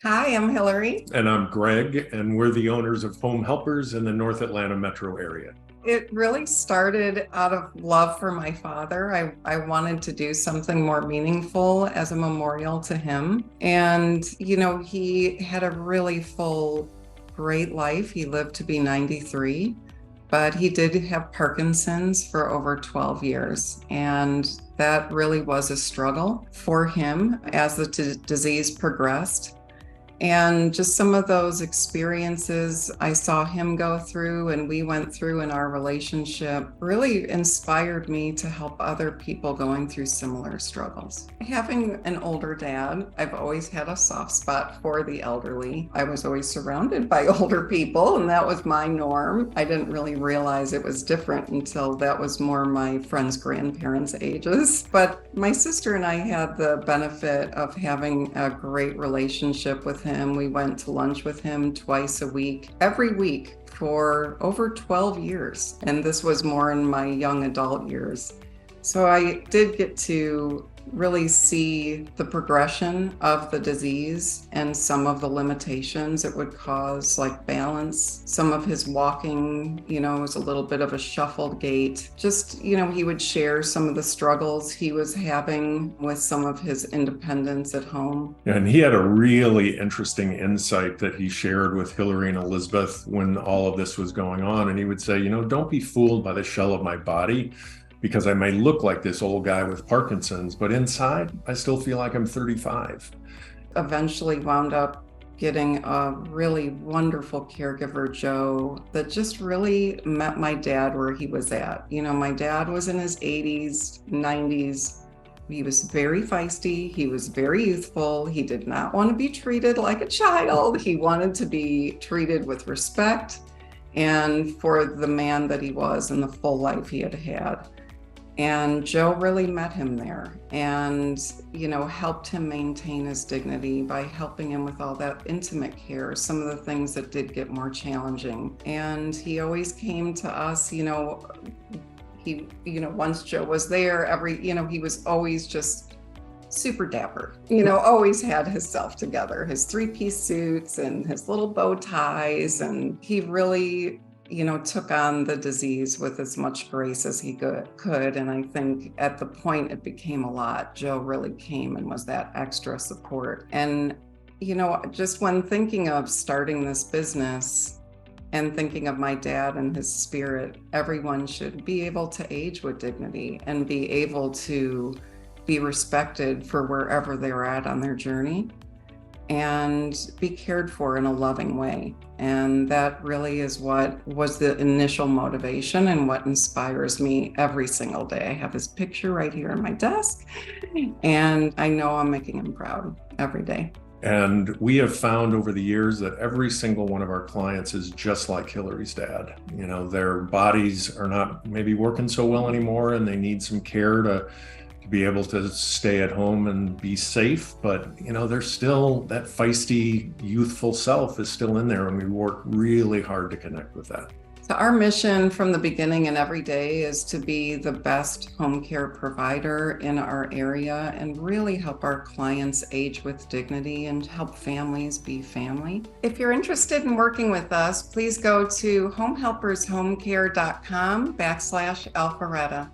Hi, I'm Hilary. And I'm Greg, and we're the owners of Home Helpers in the North Atlanta metro area. It really started out of love for my father. I wanted to do something more meaningful as a memorial to him. And, he had a really full, great life. He lived to be 93, but he did have Parkinson's for over 12 years. And that really was a struggle for him as the disease progressed. And just some of those experiences I saw him go through and we went through in our relationship really inspired me to help other people going through similar struggles. Having an older dad, I've always had a soft spot for the elderly. I was always surrounded by older people, and that was my norm. I didn't really realize it was different until that was more my friends' grandparents' ages. But my sister and I had the benefit of having a great relationship with him. We went to lunch with him twice a week, every week for over 12 years. And this was more in my young adult years. So I did get to really see the progression of the disease and some of the limitations it would cause, like balance. Some of his walking, was a little bit of a shuffled gait. Just, he would share some of the struggles he was having with some of his independence at home. And he had a really interesting insight that he shared with Hilary and Elizabeth when all of this was going on. And he would say, don't be fooled by the shell of my body, because I may look like this old guy with Parkinson's, but inside, I still feel like I'm 35. Eventually wound up getting a really wonderful caregiver, Joe, that just really met my dad where he was at. My dad was in his 80s, 90s. He was very feisty. He was very youthful. He did not want to be treated like a child. He wanted to be treated with respect and for the man that he was and the full life he had had. And Joe really met him there and, helped him maintain his dignity by helping him with all that intimate care, some of the things that did get more challenging. And he always came to us, once Joe was there, he was always just super dapper, always had his together, his three-piece suits and his little bow ties. And he really took on the disease with as much grace as he could. And I think at the point it became a lot, Joe really came and was that extra support. And, just when thinking of starting this business and thinking of my dad and his spirit, everyone should be able to age with dignity and be able to be respected for wherever they're at on their journey and be cared for in a loving way. And that really is what was the initial motivation and what inspires me every single day. I have his picture right here on my desk, and I know I'm making him proud every day. And we have found over the years that every single one of our clients is just like Hilary's dad. Their bodies are not maybe working so well anymore, and they need some care to be able to stay at home and be safe, but they're still, that feisty youthful self is still in there, and we work really hard to connect with that. So our mission from the beginning and every day is to be the best home care provider in our area and really help our clients age with dignity and help families be family. If you're interested in working with us, please go to homehelpershomecare.com/Alpharetta.